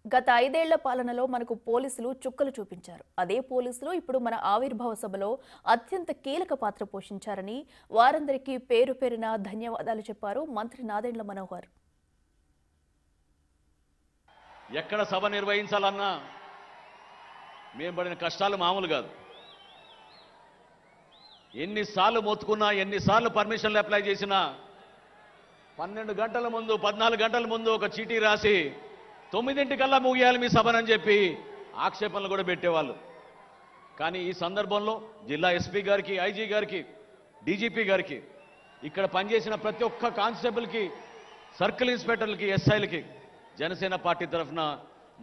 గత 5 ఏళ్ల పాలనలో మనకు పోలీసులు చుక్కలు చూపించారు. అదే పోలీసులు ఇప్పుడు మన ఆవిర్భావ సభలో అత్యంత కీలక పాత్ర పోషించారని వారందరికీ పేరు పేరున ధన్యవాదాలు చెప్పారు మంత్రి నాదెండ్ల మనోహర్. ఎక్కడ సభ నిర్వహించాలన్నా మేము పడిన కష్టాలు మామూలు కాదు. ఎన్నిసార్లు మొత్తుకున్నా, ఎన్నిసార్లు పర్మిషన్లు అప్లై చేసినా 12 గంటల ముందు, 14 గంటల ముందు ఒక చీటీ రాసి 9 ముగియాలి మీ సభనని చెప్పి ఆక్షేపణలు కూడా పెట్టేవాళ్ళు. కానీ ఈ సందర్భంలో జిల్లా ఎస్పీ గారికి, ఐజీ గారికి, డీజీపీ గారికి, ఇక్కడ పనిచేసిన ప్రతి ఒక్క కానిస్టేబుల్కి, సర్కిల్ ఇన్స్పెక్టర్లకి, ఎస్ఐలకి జనసేన పార్టీ తరఫున,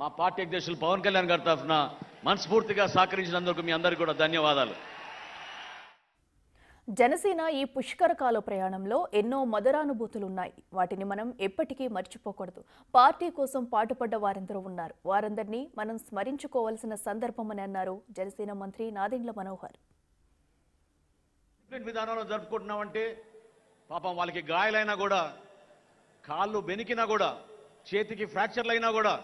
మా పార్టీ అధ్యక్షులు పవన్ కళ్యాణ్ గారి తరఫున మనస్ఫూర్తిగా సహకరించినందుకు మీ అందరికీ కూడా ధన్యవాదాలు. జనసేన ఈ పుష్కర కాల ప్రయాణంలో ఎన్నో మధురానుభూతులున్నాయి. వాటిని మనం ఎప్పటికీ మర్చిపోకూడదు. పార్టీ కోసం పాటుపడ్డ వారెందరో ఉన్నారు. వారందరినీ మనం స్మరించుకోవాల్సిన సందర్భమని అన్నారు జనసేన మంత్రి నాదెండ్ల మనోహర్. విధానంలో జరుపుకుంటున్నామంటే పాపం వాళ్ళకి గాయాలైనా కూడా, కాళ్ళు బెనికినా కూడా, చేతికి ఫ్రాక్చర్లు అయినా కూడా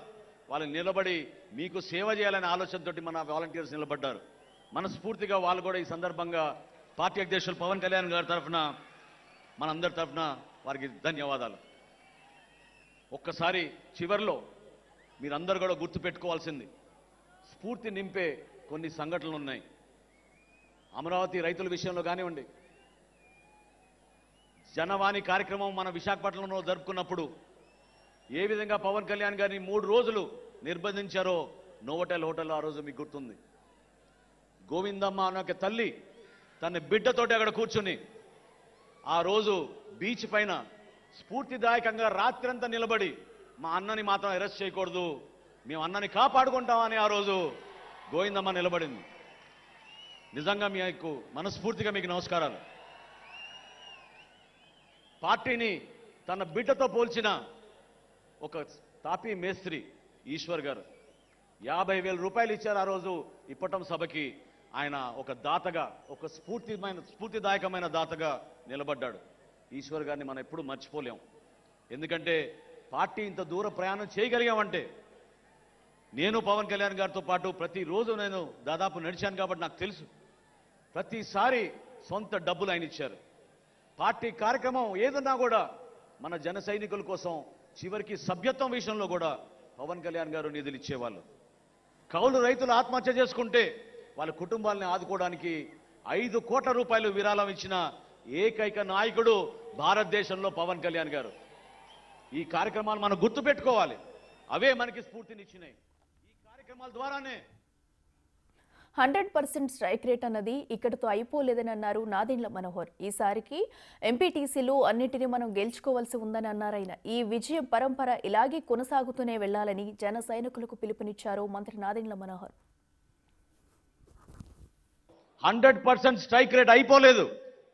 వాళ్ళు నిలబడి మీకు సేవ చేయాలనే ఆలోచనతోటి మన వాలంటీర్స్ నిలబడ్డారు. మనస్ఫూర్తిగా వాళ్ళు కూడా ఈ సందర్భంగా పార్టీ అధ్యక్షులు పవన్ కళ్యాణ్ గారి తరఫున, మనందరి తరఫున వారికి ధన్యవాదాలు. ఒక్కసారి చివరిలో మీరందరూ కూడా గుర్తుపెట్టుకోవాల్సింది, స్ఫూర్తి నింపే కొన్ని సంఘటనలు ఉన్నాయి. అమరావతి రైతుల విషయంలో కానివ్వండి, జనవాణి కార్యక్రమం మన విశాఖపట్నంలో జరుపుకున్నప్పుడు ఏ విధంగా పవన్ కళ్యాణ్ గారిని 3 రోజులు నిర్బంధించారో నోవోటెల్ హోటల్లో ఆ రోజు మీకు గుర్తుంది. గోవిందమ్మ అనే ఒక తల్లి తన బిడ్డతోటి అక్కడ కూర్చుని ఆ రోజు బీచ్ పైన స్ఫూర్తిదాయకంగా రాత్రంతా నిలబడి మా అన్నని మాత్రం అరెస్ట్ చేయకూడదు, మేము అన్నని కాపాడుకుంటామని ఆ రోజు గోవిందమ్మ నిలబడింది. నిజంగా మీకు మనస్ఫూర్తిగా మీకు నమస్కారాలు. పార్టీని తన బిడ్డతో పోల్చిన ఒక తాపీ మేస్త్రి ఈశ్వర్ గారు 50,000 రూపాయలు ఇచ్చారు ఆ రోజు ఇప్పటం సభకి. ఆయన ఒక దాతగా, ఒక స్ఫూర్తిదాయకమైన దాతగా నిలబడ్డాడు. ఈశ్వర్ గారిని మనం ఎప్పుడూ మర్చిపోలేం. ఎందుకంటే పార్టీ ఇంత దూర ప్రయాణం చేయగలిగామంటే, నేను పవన్ కళ్యాణ్ గారితో పాటు ప్రతిరోజు నేను దాదాపు నడిచాను కాబట్టి నాకు తెలుసు. ప్రతిసారి సొంత డబ్బులు ఆయన ఇచ్చారు. పార్టీ కార్యక్రమం ఏదన్నా కూడా మన జన సైనికుల కోసం, చివరికి సభ్యత్వం విషయంలో కూడా పవన్ కళ్యాణ్ గారు నిధులు ఇచ్చేవాళ్ళు. కౌలు రైతులు ఆత్మహత్య చేసుకుంటే వాళ్ళ కుటుంబాలని ఆదుకోవడానికి 5 కోట్ల రూపాయలు విరాళం ఇచ్చిన ఏకైక నాయకుడు భారతదేశంలో పవన్ కళ్యాణ్ గారు. ఈ కార్యక్రమాలు మనం గుర్తుపెట్టుకోవాలి. అవే మనకి స్ఫూర్తినిచ్చినాయి. ఈ కార్యక్రమాల ద్వారానే 100% స్ట్రైక్ రేట్ అన్నది ఇక్కడితో అయిపోలేదని అన్నారు నాదెండ్ల మనోహర్. ఈసారికి ఎంపీటీసీలు అన్నిటినీ మనం గెలుచుకోవాల్సి ఉందని అన్నారు ఆయన. ఈ విజయం పరంపర ఇలాగే కొనసాగుతూనే వెళ్లాలని జన సైనికులకు పిలుపునిచ్చారు మంత్రి నాదెండ్ల మనోహర్. 100% స్ట్రైక్ రేట్ అయిపోలేదు.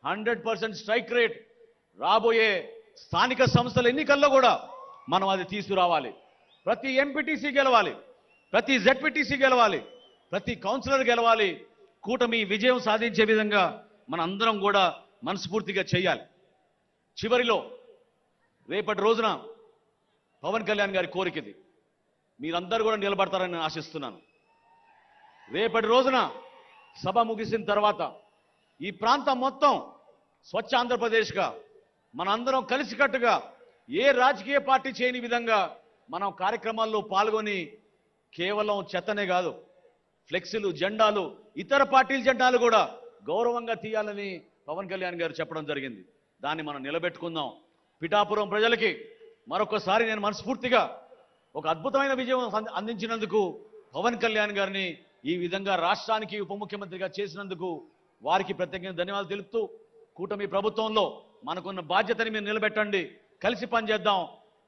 100% స్ట్రైక్ రేట్ రాబోయే స్థానిక సంస్థల ఎన్నికల్లో కూడా మనం అది తీసుకురావాలి. ప్రతి ఎంపీటీసీ గెలవాలి, ప్రతి జెడ్పీటీసీ గెలవాలి, ప్రతి కౌన్సిలర్ గెలవాలి. కూటమి విజయం సాధించే విధంగా మన అందరం కూడా మనస్ఫూర్తిగా చేయాలి. చివరిలో రేపటి రోజున పవన్ కళ్యాణ్ గారి కోరికది, మీరందరూ కూడా నిలబడతారని నేను ఆశిస్తున్నాను. రేపటి రోజున సభ ముగిసిన తర్వాత ఈ ప్రాంతం మొత్తం స్వచ్ఛ ఆంధ్రప్రదేశ్గా మనందరం కలిసికట్టుగా ఏ రాజకీయ పార్టీ చేయని విధంగా మనం కార్యక్రమాల్లో పాల్గొని కేవలం చెత్తనే కాదు, ఫ్లెక్సీలు, జెండాలు, ఇతర పార్టీల జెండాలు కూడా గౌరవంగా తీయాలని పవన్ కళ్యాణ్ గారు చెప్పడం జరిగింది. దాన్ని మనం నిలబెట్టుకుందాం. పిఠాపురం ప్రజలకి మరొకసారి నేను మనస్ఫూర్తిగా ఒక అద్భుతమైన విజయం అందించినందుకు పవన్ కళ్యాణ్ గారిని, ఈ విధంగా రాష్ట్రానికి ఉప ముఖ్యమంత్రిగా చేసినందుకు వారికి ప్రత్యేకంగా ధన్యవాదాలు తెలుపుతూ, కూటమి ప్రభుత్వంలో మనకున్న బాధ్యతని మీరు నిలబెట్టండి, కలిసి పనిచేద్దాం.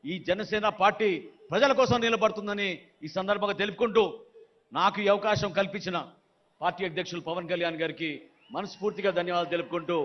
ఈ జనసేన పార్టీ ప్రజల కోసం నిలబడుతుందని ఈ సందర్భంగా తెలుపుకుంటూ, నాకు ఈ అవకాశం కల్పించిన పార్టీ అధ్యక్షులు పవన్ కళ్యాణ్ గారికి మనస్ఫూర్తిగా ధన్యవాదాలు తెలుపుకుంటూ